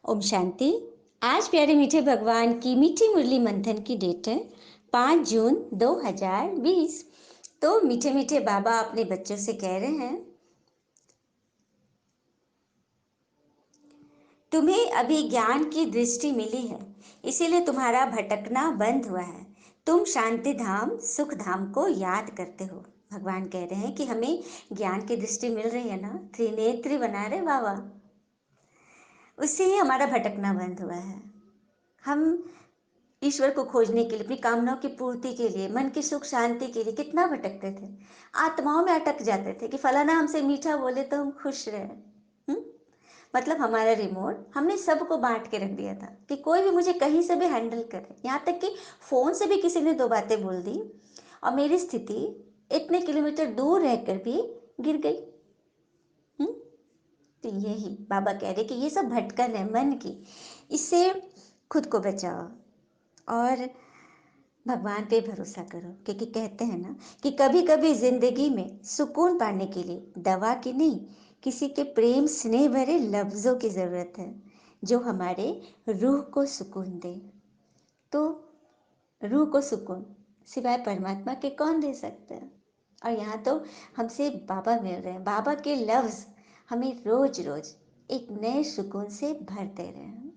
ओम शांति। आज प्यारे मीठे भगवान की मीठी मुरली मंथन की डेट है 5 जून 2020। तो मीठे मीठे बाबा अपने बच्चों से कह रहे हैं, तुम्हें अभी ज्ञान की दृष्टि मिली है, इसीलिए तुम्हारा भटकना बंद हुआ है। तुम शांति धाम सुख धाम को याद करते हो। भगवान कह रहे हैं कि हमें ज्ञान की दृष्टि मिल रही है ना, त्रिनेत्री बना रहे बाबा, उससे ही हमारा भटकना बंद हुआ है। हम ईश्वर को खोजने के लिए, अपनी कामनाओं की पूर्ति के लिए, मन की सुख शांति के लिए कितना भटकते थे। आत्माओं में अटक जाते थे कि फलाना हमसे मीठा बोले तो हम खुश रहे। मतलब हमारा रिमोट हमने सबको बांट के रख दिया था कि कोई भी मुझे कहीं से भी हैंडल करे। यहाँ तक कि फोन से भी किसी ने दो बातें बोल दी और मेरी स्थिति इतने किलोमीटर दूर रहकर भी गिर गई। तो यही बाबा कह रहे कि ये सब भटकन है मन की, इससे खुद को बचाओ और भगवान पे भरोसा करो। क्योंकि कहते हैं ना कि कभी कभी जिंदगी में सुकून पाने के लिए दवा की नहीं, किसी के प्रेम स्नेह भरे लफ्जों की जरूरत है जो हमारे रूह को सुकून दे। तो रूह को सुकून सिवाय परमात्मा के कौन दे सकता है। और यहाँ तो हमसे बाबा मिल रहे हैं। बाबा के लफ्ज हमें रोज रोज एक नए सुकून से भर दे रहे हैं।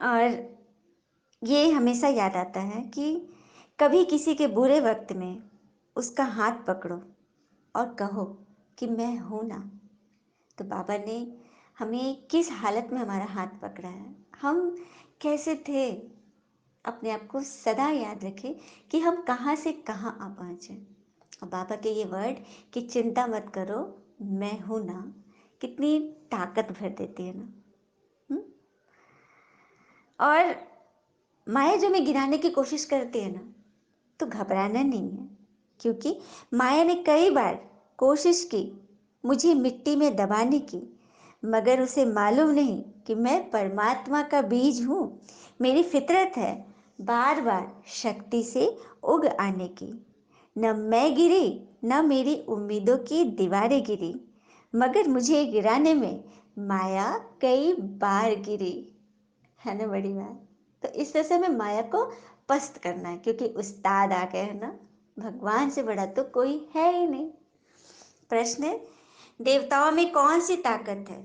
और ये हमेशा याद आता है कि कभी किसी के बुरे वक्त में उसका हाथ पकड़ो और कहो कि मैं हूं ना। तो बाबा ने हमें किस हालत में हमारा हाथ पकड़ा है, हम कैसे थे, अपने आप को सदा याद रखें कि हम कहाँ से कहाँ आ पहुँचे। और बाबा के ये वर्ड कि चिंता मत करो मैं हूं ना, कितनी ताकत भर देती है ना। और माया जो हमें गिराने की कोशिश करती है ना, तो घबराना नहीं है। क्योंकि माया ने कई बार कोशिश की मुझे मिट्टी में दबाने की, मगर उसे मालूम नहीं कि मैं परमात्मा का बीज हूँ। मेरी फितरत है बार बार शक्ति से उग आने की। न मैं गिरी न मेरी उम्मीदों की दीवारें गिरी, मगर मुझे गिराने में माया कई बार गिरी। है ना बड़ी बात। तो इस तरह से हमें माया को पस्त करना है, क्योंकि उस्ताद आ गए हैं ना, भगवान से बड़ा तो कोई है ही नहीं। प्रश्न है, देवताओं में कौन सी ताकत है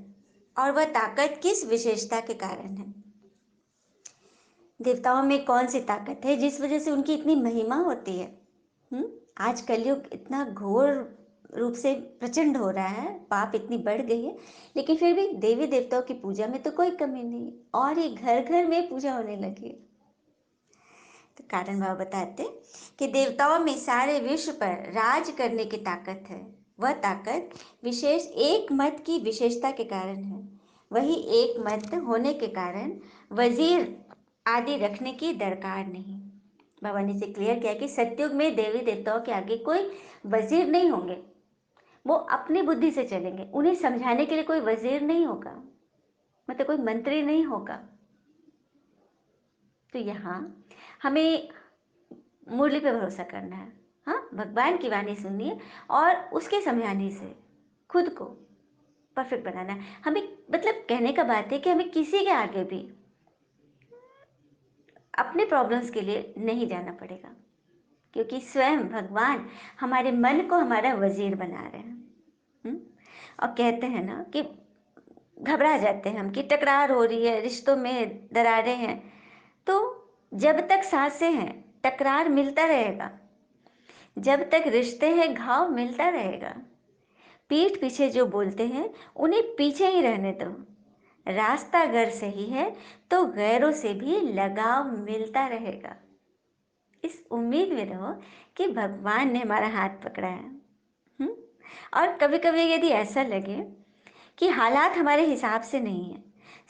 और वह ताकत किस विशेषता के कारण है। देवताओं में कौन सी ताकत है जिस वजह से उनकी इतनी महिमा होती है। आज कलयुग इतना घोर रूप से प्रचंड हो रहा है, पाप इतनी बढ़ गई है, लेकिन फिर भी देवी देवताओं की पूजा में तो कोई कमी नहीं और ये घर घर में पूजा होने लगी। तो कारण बाबा बताते कि देवताओं में सारे विश्व पर राज करने की ताकत है। वह ताकत विशेष एक मत की विशेषता के कारण है। वही एक मत होने के कारण वजीर आदि रखने की दरकार नहीं। बाबा ने इसे क्लियर किया कि सतयुग में देवी देवताओं के आगे कोई वजीर नहीं होंगे, वो अपनी बुद्धि से चलेंगे। उन्हें समझाने के लिए कोई वजीर नहीं होगा, मतलब कोई मंत्री नहीं होगा। तो यहाँ हमें मुरली पे भरोसा करना है। हाँ, भगवान की वाणी सुनिए और उसके समझाने से खुद को परफेक्ट बनाना है। हमें मतलब कहने का बात है कि हमें किसी के आगे भी अपने प्रॉब्लम्स के लिए नहीं जाना पड़ेगा, क्योंकि स्वयं भगवान हमारे मन को हमारा वजीर बना रहे हैं। और कहते हैं ना कि घबरा जाते हैं हम कि टकरार हो रही है, रिश्तों में दरारें हैं। तो जब तक सांसें हैं टकरार मिलता रहेगा, जब तक रिश्ते हैं घाव मिलता रहेगा। पीठ पीछे जो बोलते हैं उन्हें पीछे ही रहने दो। रास्ता अगर सही है तो गैरों से भी लगाव मिलता रहेगा। इस उम्मीद में रहो कि भगवान ने हमारा हाथ पकड़ा है। और कभी कभी यदि ऐसा लगे कि हालात हमारे हिसाब से नहीं है,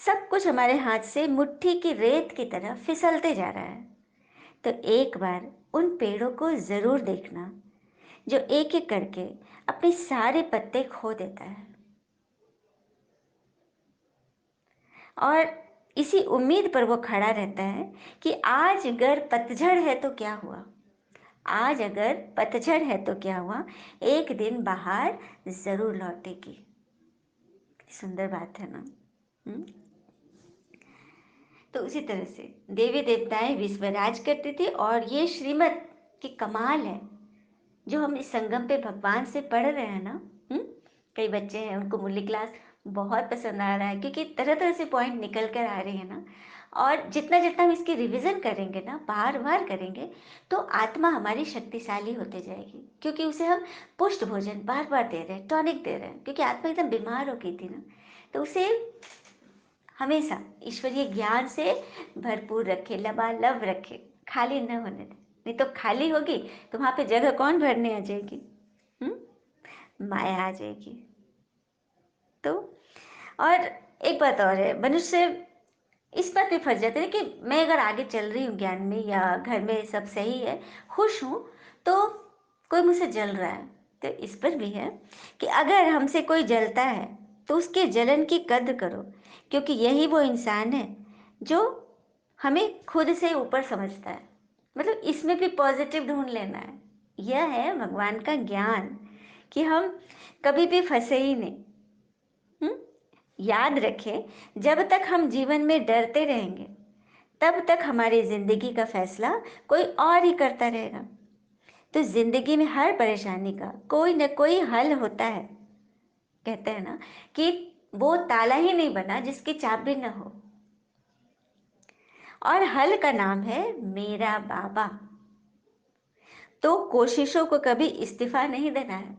सब कुछ हमारे हाथ से मुट्ठी की रेत की तरह फिसलते जा रहा है, तो एक बार उन पेड़ों को जरूर देखना जो एक एक करके अपने सारे पत्ते खो देता है। और इसी उम्मीद पर वो खड़ा रहता है कि आज अगर पतझड़ है तो क्या हुआ, आज अगर पतझड़ है तो क्या हुआ, एक दिन बाहर जरूर लौटेगी। सुंदर बात है ना। हम्म। तो उसी तरह से देवी देवताएं विश्व राज करते थे, और ये श्रीमत की कमाल है जो हम इस संगम पे भगवान से पढ़ रहे हैं ना। हम्म। कई बच्चे हैं, उनको मुरली क्लास बहुत पसंद आ रहा है, क्योंकि तरह तरह से पॉइंट निकल कर आ रहे हैं ना। और जितना जितना हम इसकी रिवीजन करेंगे ना, बार बार करेंगे, तो आत्मा हमारी शक्तिशाली होते जाएगी, क्योंकि उसे हम पुष्ट भोजन बार बार दे रहे हैं, टॉनिक दे रहे हैं, क्योंकि आत्मा एकदम बीमार हो गई थी ना। तो उसे हमेशा ईश्वरीय ज्ञान से भरपूर रखे, लबालब रखे, खाली न होने दे। नहीं तो खाली होगी तो वहां पे जगह कौन भरने आ जाएगी? माया आ जाएगी। तो और एक बात और है, मनुष्य इस बात पे फंस जाते हैं कि मैं अगर आगे चल रही हूँ ज्ञान में, या घर में सब सही है, खुश हूँ, तो कोई मुझसे जल रहा है। तो इस पर भी है कि अगर हमसे कोई जलता है तो उसके जलन की कद्र करो, क्योंकि यही वो इंसान है जो हमें खुद से ऊपर समझता है। मतलब इसमें भी पॉजिटिव ढूंढ लेना है। यह है भगवान का ज्ञान, कि हम कभी भी फंसे ही नहीं। हम्म? याद रखें, जब तक हम जीवन में डरते रहेंगे, तब तक हमारी जिंदगी का फैसला कोई और ही करता रहेगा। तो जिंदगी में हर परेशानी का कोई न कोई हल होता है। कहते हैं ना कि वो ताला ही नहीं बना जिसकी चाबी न हो। और हल का नाम है मेरा बाबा। तो कोशिशों को कभी इस्तीफा नहीं देना है,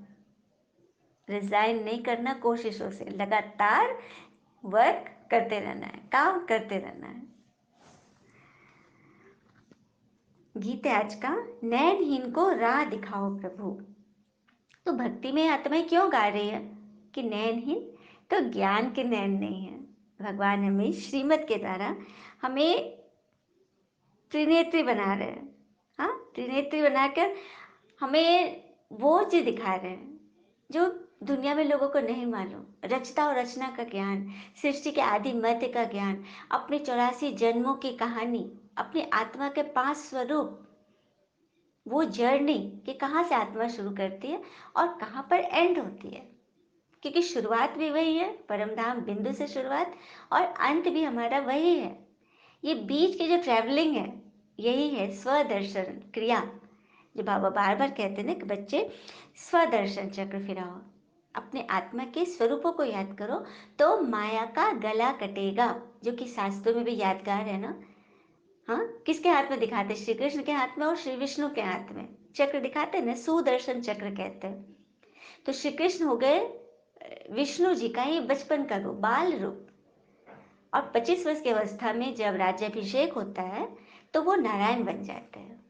रिजाइन नहीं करना कोशिशों से, लगातार वर्क करते रहना है, काम करते रहना है। गीत है आज का, नैनहीन को राह दिखाओ प्रभु। तो भक्ति में आत्माएं क्यों गा रही है कि नैनहीन? तो ज्ञान के नैन नहीं है, भगवान हमें श्रीमत के द्वारा हमें त्रिनेत्री बना रहे हैं। हाँ, त्रिनेत्री बनाकर हमें वो चीज दिखा रहे हैं जो दुनिया में लोगों को नहीं मालूम। रचता और रचना का ज्ञान, सृष्टि के आदि मध्य का ज्ञान, अपने 84 जन्मों की कहानी, अपनी आत्मा के 5 स्वरूप, वो जर्नी कि कहाँ से आत्मा शुरू करती है और कहाँ पर एंड होती है। क्योंकि शुरुआत भी वही है, परम धाम बिंदु से शुरुआत, और अंत भी हमारा वही है। ये बीच की जो ट्रैवलिंग है, यही है स्वदर्शन क्रिया, जो बाबा बार बार कहते हैं ना कि बच्चे स्वदर्शन चक्र फिराओ, अपने आत्मा के स्वरूपों को याद करो, तो माया का गला कटेगा। जो कि शास्त्रों में भी यादगार है ना। हाँ, किसके हाथ में दिखाते? श्री कृष्ण के हाथ में और श्री विष्णु के हाथ में चक्र दिखाते हैं ना, सुदर्शन चक्र कहते हैं। तो श्री कृष्ण हो गए विष्णु जी का ही बचपन का रूप, बाल रूप। और 25 वर्ष की अवस्था में जब राज्याभिषेक होता है तो वो नारायण बन जाते हैं।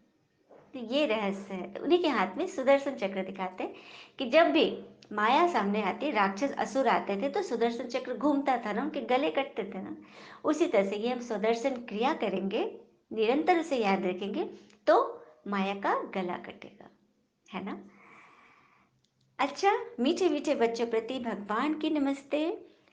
तो ये रहस्य है। तो उन्हीं के हाथ में सुदर्शन चक्र दिखाते हैं कि जब भी माया सामने आती, राक्षस असुर आते थे, तो सुदर्शन चक्र घूमता था ना, उनके गले कटते थे ना। उसी तरह से ये हम सुदर्शन क्रिया करेंगे, निरंतर उसे याद रखेंगे, तो माया का गला कटेगा, है ना। अच्छा, मीठे मीठे बच्चों प्रति भगवान की नमस्ते।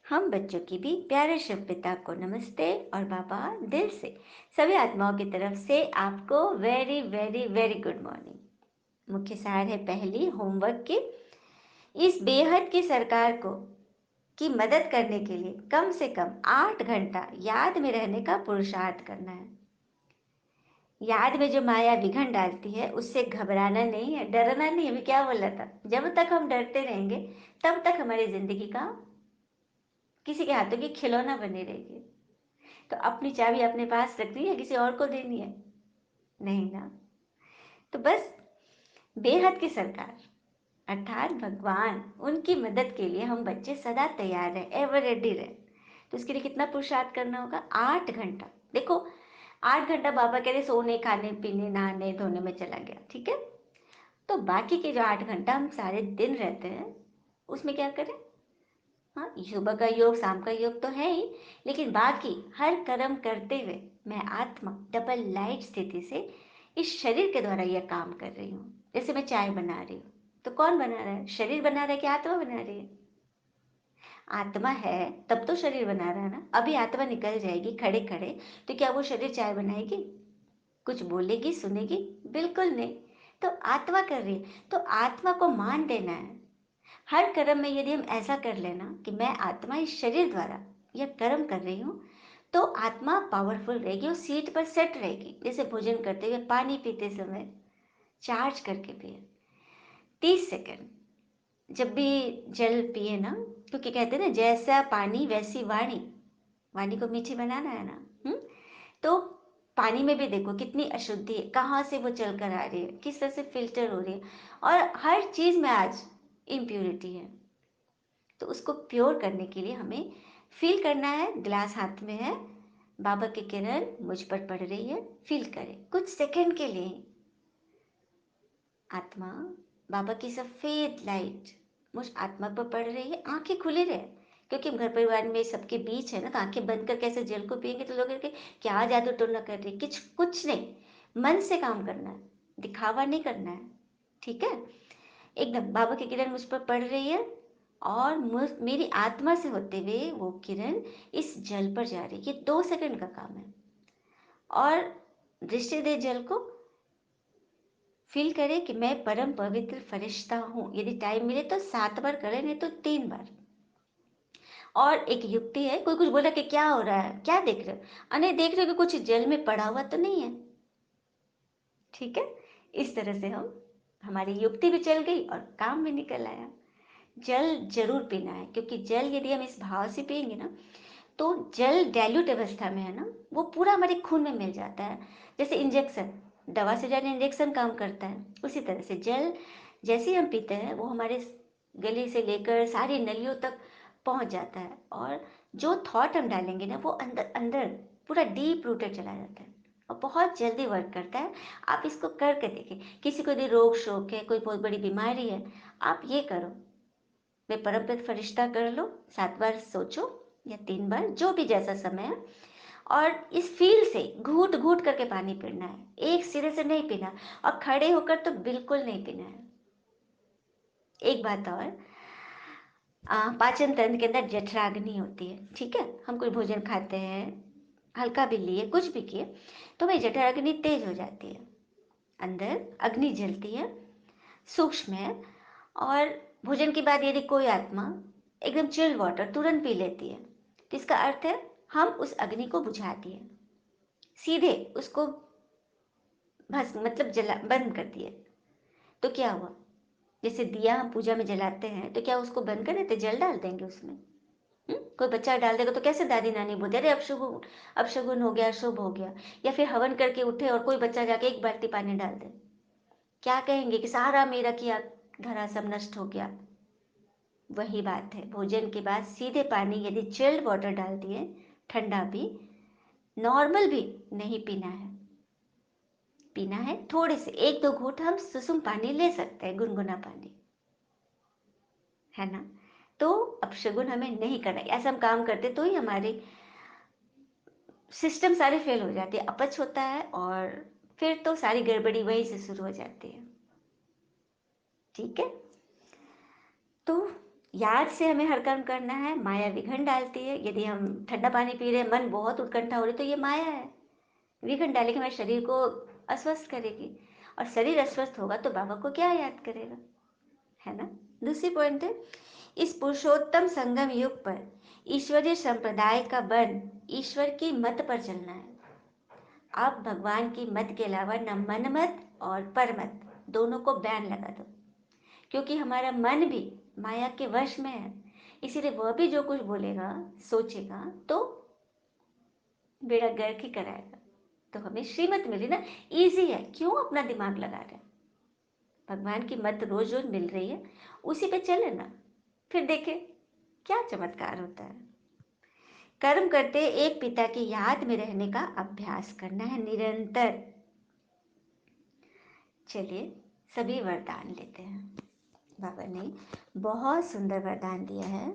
हम बच्चों की भी प्यारे शिव पिता को नमस्ते। और बाबा दिल से सभी आत्माओं की तरफ से आपको very very very good morning. मुख्य सार है पहली होमवर्क की, इस बेहद की सरकार को की मदद करने के लिए कम से कम 8 घंटा याद में रहने का पुरुषार्थ करना है। याद में जो माया विघन डालती है, उससे घबराना नहीं है, डरना नहीं है। अभी क्या बोला था, जब तक हम डरते रहेंगे तब तक हमारी जिंदगी का किसी के हाथों की खिलौना बनी रहेगी। तो अपनी चाबी अपने पास रखनी है, किसी और को देनी है? नहीं ना। तो बस बेहद की सरकार अर्थात भगवान, उनकी मदद के लिए हम बच्चे सदा तैयार रहे, एवर रेडी रहे। तो उसके लिए कितना पुरुषार्थ करना होगा? 8 घंटा। देखो, 8 घंटा बाबा कह रहे सोने, खाने, पीने, नहाने धोने में चला गया, ठीक है। तो बाकी के जो 8 घंटा हम सारे दिन रहते हैं, उसमें क्या करें? हाँ, सुबह का योग, शाम का योग तो है ही, लेकिन बाकी हर कर्म करते हुए मैं आत्मा डबल लाइट स्थिति से इस शरीर के द्वारा यह काम कर रही हूँ। जैसे मैं चाय बना रही हूँ, तो कौन बना रहा है? शरीर बना रहा है कि आत्मा बना रही है? आत्मा है तब तो शरीर बना रहा है ना। अभी आत्मा निकल जाएगी खड़े खड़े, तो क्या वो शरीर चाय बनाएगी? कुछ बोलेगी, सुनेगी? बिल्कुल नहीं। तो आत्मा कर रही है, तो आत्मा को मान देना है। हर कर्म में यदि हम ऐसा कर लेना कि मैं आत्मा इस शरीर द्वारा यह कर्म कर रही हूँ, तो आत्मा पावरफुल रहेगी और सीट पर सेट रहेगी। जैसे भोजन करते हुए पानी पीते समय चार्ज करके पिए। 30 सेकंड जब भी जल पिए ना, क्योंकि कहते हैं ना जैसा पानी वैसी वाणी, वाणी को मीठी बनाना है ना। तो पानी में भी देखो कितनी अशुद्धि है, कहाँ से वो चल कर आ रही है, किस तरह से फिल्टर हो रही है, और हर चीज में आज इम्प्योरिटी है। तो उसको प्योर करने के लिए हमें फील करना है, ग्लास हाथ में है, बाबा की किरण मुझ पर पड़ रही है, फील करें कुछ सेकंड के लिए। आत्मा, बाबा की सफेद लाइट मुझ आत्मा पर पड़ रही है, आंखें खुली रहे, क्योंकि हम घर परिवार में सबके बीच है ना, तो आंखें बंद कर कैसे जल को पिएंगे, तो लोग कहेंगे क्या जादू टोना कर रही, कुछ कुछ नहीं, मन से काम करना है, दिखावा नहीं करना है। ठीक है, एकदम बाबा की किरण मुझ पर पड़ रही है, और मेरी आत्मा से होते हुए वो किरण इस जल पर जा रही है। ये 2 सेकंड का काम है। और दृष्टि दे जल को, फील करें कि मैं परम पवित्र फरिश्ता हूं। यदि टाइम मिले तो 7 बार करें, नहीं तो 3 बार। और एक युक्ति है, कोई कुछ बोला कि क्या हो रहा है, क्या देख रहे हो, अरे देख रहे हो कि कुछ जल में पड़ा हुआ तो नहीं है। ठीक है, इस तरह से हमारी युक्ति भी चल गई और काम भी निकल आया। जल जरूर पीना है, क्योंकि जल यदि हम इस भाव से पिएंगे ना, तो जल डाइल्यूट अवस्था में है ना, वो पूरा हमारे खून में मिल जाता है। जैसे इंजेक्शन, दवा से ज़्यादा इंजेक्शन काम करता है, उसी तरह से जल जैसे ही हम पीते हैं वो हमारे गले से लेकर सारी नलियों तक पहुंच जाता है, और जो थॉट हम डालेंगे ना वो अंदर अंदर पूरा डीप रूटेड चला जाता है और बहुत जल्दी वर्क करता है। आप इसको करके देखें। किसी को यदि रोग शोक है, कोई बहुत बड़ी बीमारी है, आप ये करो, मैं परमपित फरिश्ता कर लो, 7 बार सोचो या 3 बार, जो भी जैसा समय है, और इस फील से घूट घूट करके पानी पीना है, एक सिरे से नहीं पीना, और खड़े होकर तो बिल्कुल नहीं पीना है। एक बात और, पाचन तंत्र के अंदर जठराग्नि होती है। ठीक है, हम कोई भोजन खाते हैं, हल्का भी लिए, कुछ भी किए, तो भाई जठराग्नि तेज हो जाती है, अंदर अग्नि जलती है, सूक्ष्म है। और भोजन के बाद यदि कोई आत्मा एकदम चिल्ड वाटर तुरंत पी लेती है, तो इसका अर्थ है हम उस अग्नि को बुझा दिए, सीधे उसको भस्म मतलब जला बंद कर दिए। तो क्या हुआ, जैसे दिया हम पूजा में जलाते हैं, तो क्या उसको बंद कर देते, जल डाल देंगे उसमें? कोई बच्चा डाल देगा तो कैसे दादी नानी बोलते अरे अपशगुन हो गया, शुभ हो गया। या फिर हवन करके उठे और कोई बच्चा जाके 1 बाल्टी पानी डाल दे, क्या कहेंगे कि सारा मेरा किया धरा सब नष्ट हो गया। वही बात है, भोजन के बाद सीधे पानी यदि चिल्ड वाटर डाल दिए, ठंडा भी, नॉर्मल भी नहीं पीना है। पीना है थोड़े से 1-2 घूंट, हम सुसुम पानी ले सकते हैं, गुनगुना पानी, है ना। तो अपशगुन हमें नहीं करना, ऐसा हम काम करते तो ही हमारे सिस्टम सारे फेल हो जाते हैं, अपच होता है, और फिर तो सारी गड़बड़ी वहीं से शुरू हो जाती है। ठीक है, तो याद से हमें हर कर्म करना है। माया विघन डालती है, यदि हम ठंडा पानी पी रहे हैं, मन बहुत उत्कंठा हो रही, तो ये माया है, विघन डालेगी, हमारे शरीर को अस्वस्थ करेगी, और शरीर अस्वस्थ होगा तो बाबा को क्या याद करेगा, है ना। दूसरी पॉइंट है, इस पुरुषोत्तम संगम युग पर ईश्वरीय संप्रदाय का बन ईश्वर की मत पर चलना है। आप भगवान की मत के अलावा न मन मत और पर मत दोनों को बैन लगा दो, क्योंकि हमारा मन भी माया के वश में है, इसीलिए वह भी जो कुछ बोलेगा सोचेगा तो बेड़ा गर्क ही कराएगा। तो हमें श्रीमत मिली ना, इजी है, क्यों अपना दिमाग लगा रहे हैं। भगवान की मत रोज रोज मिल रही है, उसी पे चले ना, फिर देखें क्या चमत्कार होता है। कर्म करते एक पिता की याद में रहने का अभ्यास करना है निरंतर। चलिए सभी वरदान लेते हैं। बाबा ने बहुत सुंदर वरदान दिया है।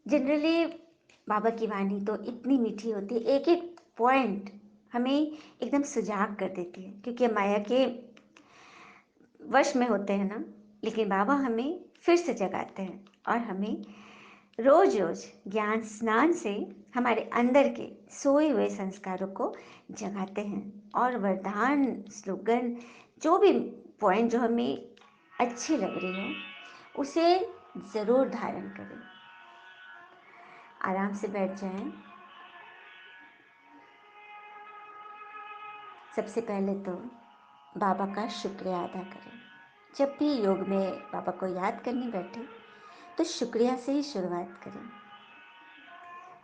जनरली बाबा की वाणी तो इतनी मीठी होती है, एक एक पॉइंट हमें एकदम सुजाग कर देती है, क्योंकि माया के वश में होते हैं ना। लेकिन बाबा हमें फिर से जगाते हैं और हमें रोज रोज ज्ञान स्नान से हमारे अंदर के सोए हुए संस्कारों को जगाते हैं। और वरदान स्लोगन जो भी पॉइंट जो हमें अच्छी लग रही हो उसे ज़रूर धारण करें। आराम से बैठ जाएं। सबसे पहले तो बाबा का शुक्रिया अदा करें। जब भी योग में बाबा को याद करने बैठे तो शुक्रिया से ही शुरुआत करें।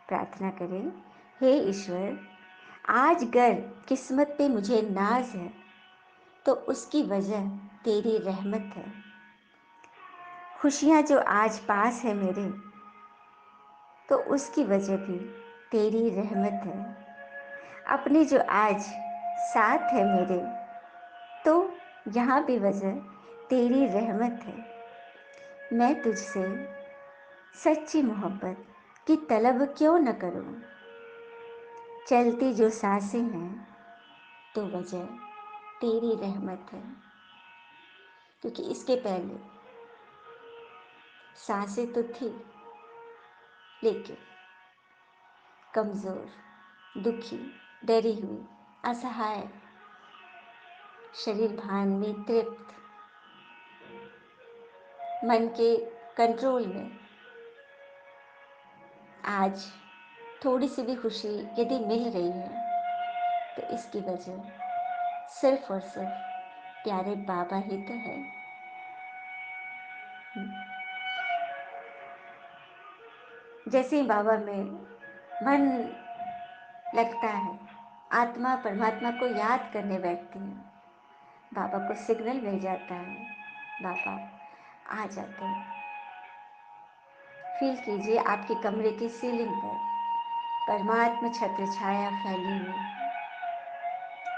प्रार्थना करें, हे ईश्वर, आज गर किस्मत पे मुझे नाज है तो उसकी वजह तेरी रहमत है। खुशियाँ जो आज पास है मेरे तो उसकी वजह भी तेरी रहमत है। अपने जो आज साथ है मेरे तो यहाँ भी वजह तेरी रहमत है। मैं तुझसे सच्ची मोहब्बत की तलब क्यों न करूं। चलती जो सांसें हैं तो वजह तेरी रहमत है। क्योंकि इसके पहले सांसें तो थी लेकिन कमज़ोर, दुखी, डरी हुई, असहाय, शरीर भान में तृप्त, मन के कंट्रोल में। आज थोड़ी सी भी खुशी यदि मिल रही है तो इसकी वजह सिर्फ और सिर्फ प्यारे बाबा ही तो है। जैसे ही बाबा में मन लगता है, आत्मा परमात्मा को याद करने बैठती है, बाबा को सिग्नल मिल जाता है, बाबा आ जाते हैं। फील कीजिए आपके कमरे की सीलिंग पर परमात्मा छत्र छाया फैली हुई।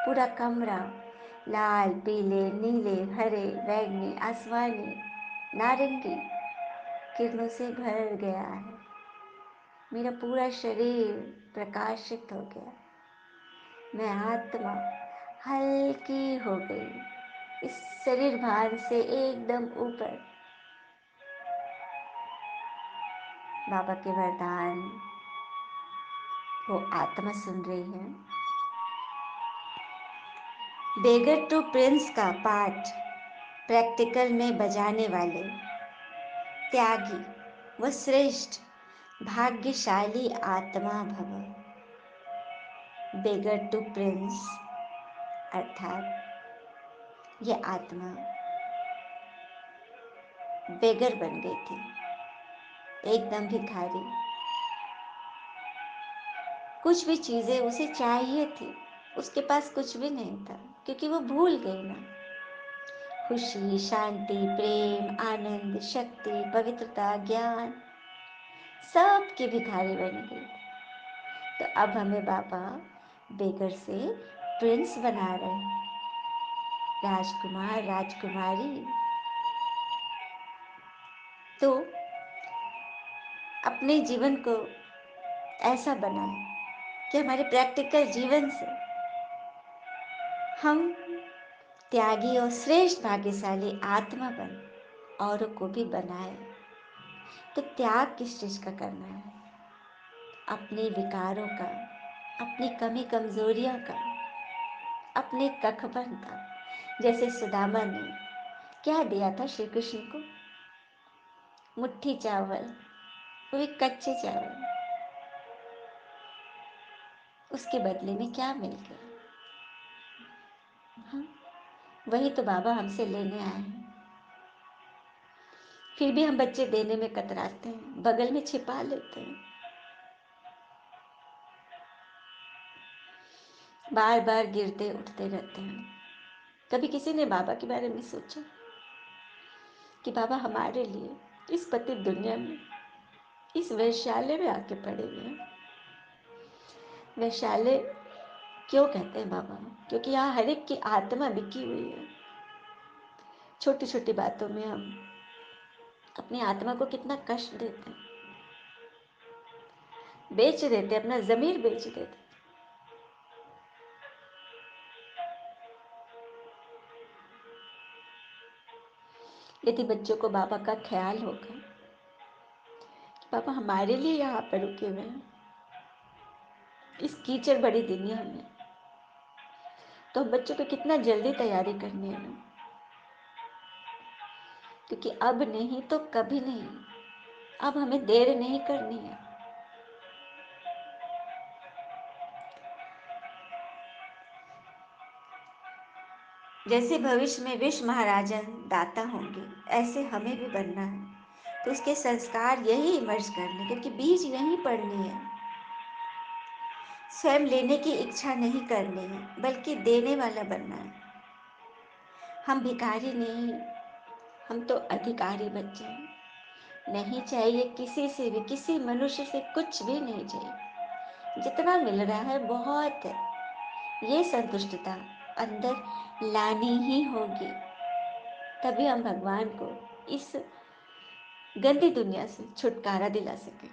पूरा कमरा लाल, पीले, नीले, हरे, बैंगनी, आसमानी, नारंगी किरणों से भर गया है। मेरा पूरा शरीर प्रकाशित हो गया। मैं आत्मा हल्की हो गई, इस शरीर भार से एकदम ऊपर। बाबा के वरदान वो आत्मा सुन रही है। बेगर टू प्रिंस का पाठ प्रैक्टिकल में बजाने वाले त्यागी व श्रेष्ठ भाग्यशाली आत्मा भव। बेगर टू प्रिंस अर्थात ये आत्मा बेगर बन गई थी, एकदम भिखारी। कुछ भी चीजें उसे चाहिए थी, उसके पास कुछ भी नहीं था क्योंकि वो भूल गई ना। खुशी, शांति, प्रेम, आनंद, शक्ति, पवित्रता, ज्ञान सब की भिखारी बन गई। तो अब हमें बाबा बेगर से प्रिंस बना रहे हैं, राजकुमार, राजकुमारी। तो अपने जीवन को ऐसा बनाएं कि हमारे प्रैक्टिकल जीवन से हम त्यागी और श्रेष्ठ भाग्यशाली आत्मा बन औरों को भी बनाए। तो त्याग किस चीज का करना है? अपने विकारों का, अपनी कमी कमजोरियों का, अपने कखपन का। जैसे सुदामा ने क्या दिया था श्री कृष्ण को? मुट्ठी चावल, वो भी कच्चे चावल। उसके बदले में क्या मिल गया? हाँ, वही तो बाबा हमसे लेने आए हैं। फिर भी हम बच्चे देने में कतराते हैं, बगल में छिपा लेते हैं। बार बार गिरते उठते रहते हैं। कभी किसी ने बाबा के बारे में सोचा कि बाबा हमारे लिए इस पतित दुनिया में, इस वैश्यालय में आके पड़े हुए हैं। वैश्यालय क्यों कहते हैं बाबा? क्योंकि यहाँ हर एक की आत्मा बिकी हुई है। छोटी छोटी बातों में हम अपनी आत्मा को कितना कष्ट देते हैं, बेच देते, अपना जमीर बेच देते। यदि बच्चों को बाबा का ख्याल होगा कि बाबा हमारे लिए यहाँ पर रुके हुए हैं इस कीचड़ बड़ी दुनिया में, तो हम बच्चों को कितना जल्दी तैयारी करनी है ना। क्योंकि अब नहीं तो कभी नहीं, अब हमें देर नहीं करनी है। जैसे भविष्य में विश्व महाराजन दाता होंगे, ऐसे हमें भी बनना है। तो उसके संस्कार यही इमर्ज करने, क्योंकि बीज यहीं पड़नी है। स्वयं लेने की इच्छा नहीं करनी है, बल्कि देने वाला बनना है। हम भिखारी नहीं, हम तो अधिकारी बच्चे हैं। नहीं चाहिए किसी से भी, किसी मनुष्य से कुछ भी नहीं चाहिए। जितना मिल रहा है बहुत है। ये संतुष्टता अंदर लानी ही होगी, तभी हम भगवान को इस गंदी दुनिया से छुटकारा दिला सकें।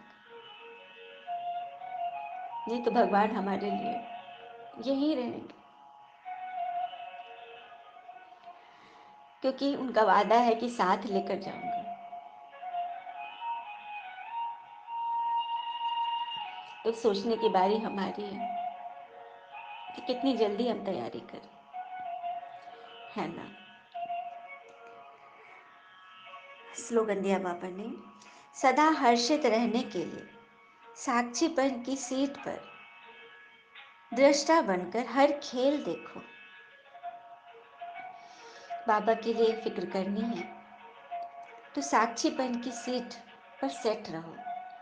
नहीं तो भगवान हमारे लिए यहीं रहेंगे, क्योंकि उनका वादा है कि साथ लेकर जाऊंगा। तो सोचने की बारी हमारी है कि कितनी जल्दी हम तैयारी करें, है ना। स्लोगन दिया बाबा ने, सदा हर्षित रहने के लिए साक्षीपन की सीट पर दृष्टा बनकर हर खेल देखो। बाबा के लिए फिक्र करनी है तो साक्षीपन की सीट पर सेट रहो।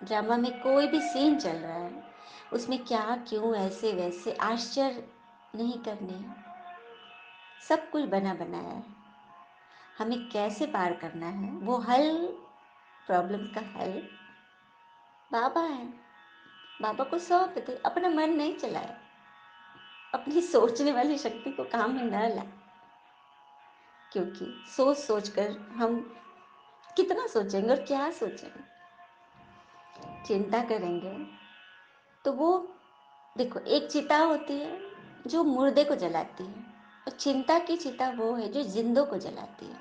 ड्रामा में कोई भी सीन चल रहा है, उसमें क्या क्यों ऐसे वैसे आश्चर्य नहीं करने हैं। सब कुछ बना बनाया है, हमें कैसे पार करना है वो हल, प्रॉब्लम का हल बाबा है। बाबा को सौंप दे, अपना मन नहीं चलाए, अपनी सोचने वाली शक्ति को काम में न लाए। क्योंकि सोच सोच कर हम कितना सोचेंगे और क्या सोचेंगे, चिंता करेंगे तो वो, देखो एक चिता होती है जो मुर्दे को जलाती है, और चिंता की चिता वो है जो जिंदों को जलाती है।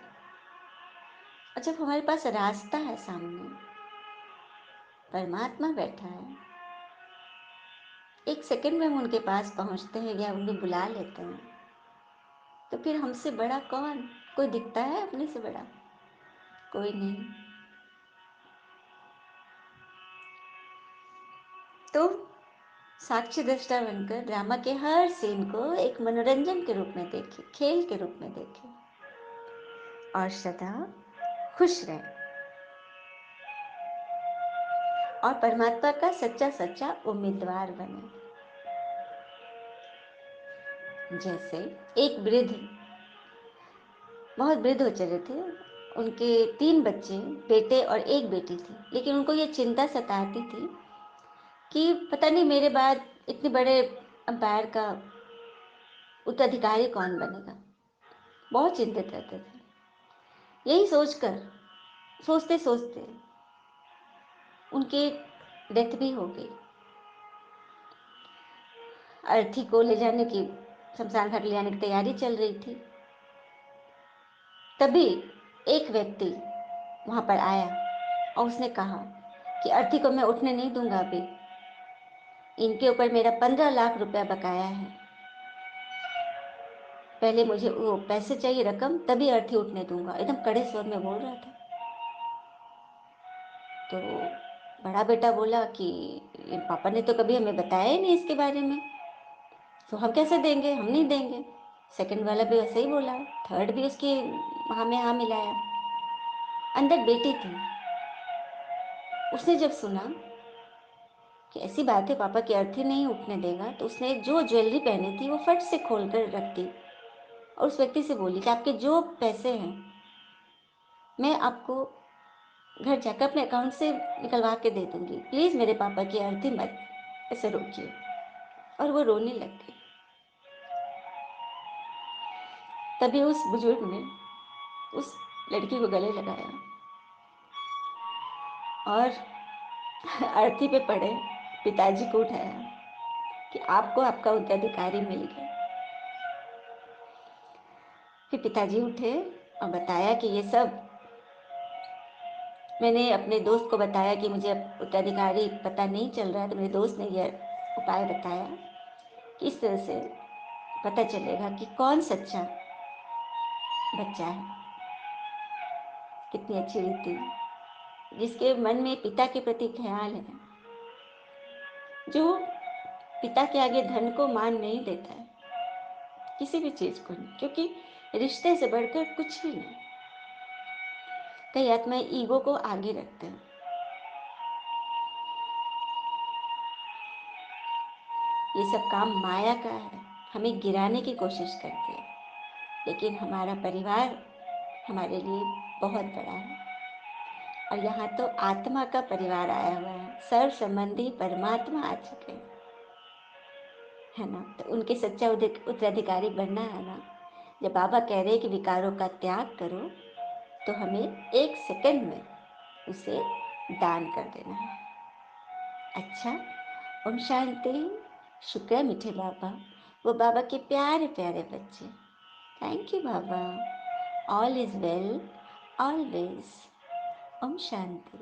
और जब हमारे पास रास्ता है सामने, परमात्मा बैठा है, एक सेकंड में हम उनके पास पहुंचते हैं या उन्हें बुला लेते हैं, तो फिर हमसे बड़ा कौन? कोई दिखता है अपने से बड़ा? कोई नहीं। तो साक्षी दृष्टा बनकर ड्रामा के हर सीन को एक मनोरंजन के रूप में देखें, खेल के रूप में देखें, और सदा खुश रहें और परमात्मा का सच्चा सच्चा उम्मीदवार बने। जैसे एक वृद्ध, बहुत वृद्ध हो चले थे, उनके 3 बच्चे, बेटे और एक बेटी थी, लेकिन उनको ये चिंता सताती थी कि पता नहीं मेरे बाद इतने बड़े एम्पायर का उत्तराधिकारी कौन बनेगा। बहुत चिंतित रहते थे। यही सोचकर, सोचते सोचते उनकी डेथ भी हो गई। अर्थी को ले जाने की, शमशान घाट ले जाने की तैयारी चल रही थी। तभी एक व्यक्ति वहां पर आया और उसने कहा कि अर्थी को मैं उठने नहीं दूंगा, अभी इनके ऊपर मेरा 15 लाख रुपया बकाया है, पहले मुझे वो पैसे चाहिए, रकम, तभी अर्थी उठने दूंगा। एकदम कड़े स्वर में बोल रहा था। तो बड़ा बेटा बोला कि पापा ने तो कभी हमें बताया ही नहीं इसके बारे में, तो हम कैसे देंगे, हम नहीं देंगे। सेकंड वाला भी वैसे ही बोला, थर्ड भी उसकी हाँ में हाँ मिलाया। अंदर बेटी थी, उसने जब सुना कि ऐसी बात है, पापा की अर्थी नहीं उठने देगा, तो उसने जो ज्वेलरी पहनी थी वो फट से खोल कर रख दी और उस व्यक्ति से बोली कि आपके जो पैसे हैं मैं आपको घर जाकर अपने अकाउंट से निकलवा के दे दूंगी, प्लीज़ मेरे पापा की अर्थी मत ऐसे रोकिए। और वो रोने लग गई। तभी उस बुजुर्ग ने उस लड़की को गले लगाया और अर्थी पे पड़े पिताजी को उठाया कि आपको आपका उत्तराधिकारी मिल गया। फिर पिताजी उठे और बताया कि ये सब मैंने अपने दोस्त को बताया कि मुझे अब उत्तराधिकारी पता नहीं चल रहा है, तो मेरे दोस्त ने यह उपाय बताया कि इस तरह से पता चलेगा कि कौन सच्चा बच्चा है। कितनी अच्छी रीति, जिसके मन में पिता के प्रति ख्याल है, जो पिता के आगे धन को मान नहीं देता है, किसी भी चीज को नहीं, क्योंकि रिश्ते से बढ़कर कुछ भी नहीं। कई आत्माएं ईगो को आगे रखते हैं। ये सब काम माया का है, हमें गिराने की कोशिश करती है। लेकिन हमारा परिवार हमारे लिए बहुत बड़ा है, और यहाँ तो आत्मा का परिवार आया हुआ है, सर्व संबंधी परमात्मा आ चुके हैं, है ना। तो उनके सच्चा उत्तराधिकारी बनना है ना। जब बाबा कह रहे हैं कि विकारों का त्याग करो, तो हमें 1 सेकंड में उसे दान कर देना है। अच्छा, ओम शांति। शुक्र है मीठे बाबा, वो बाबा के प्यारे प्यारे बच्चे। थैंक यू बाबा। All is well always. ओम शांति।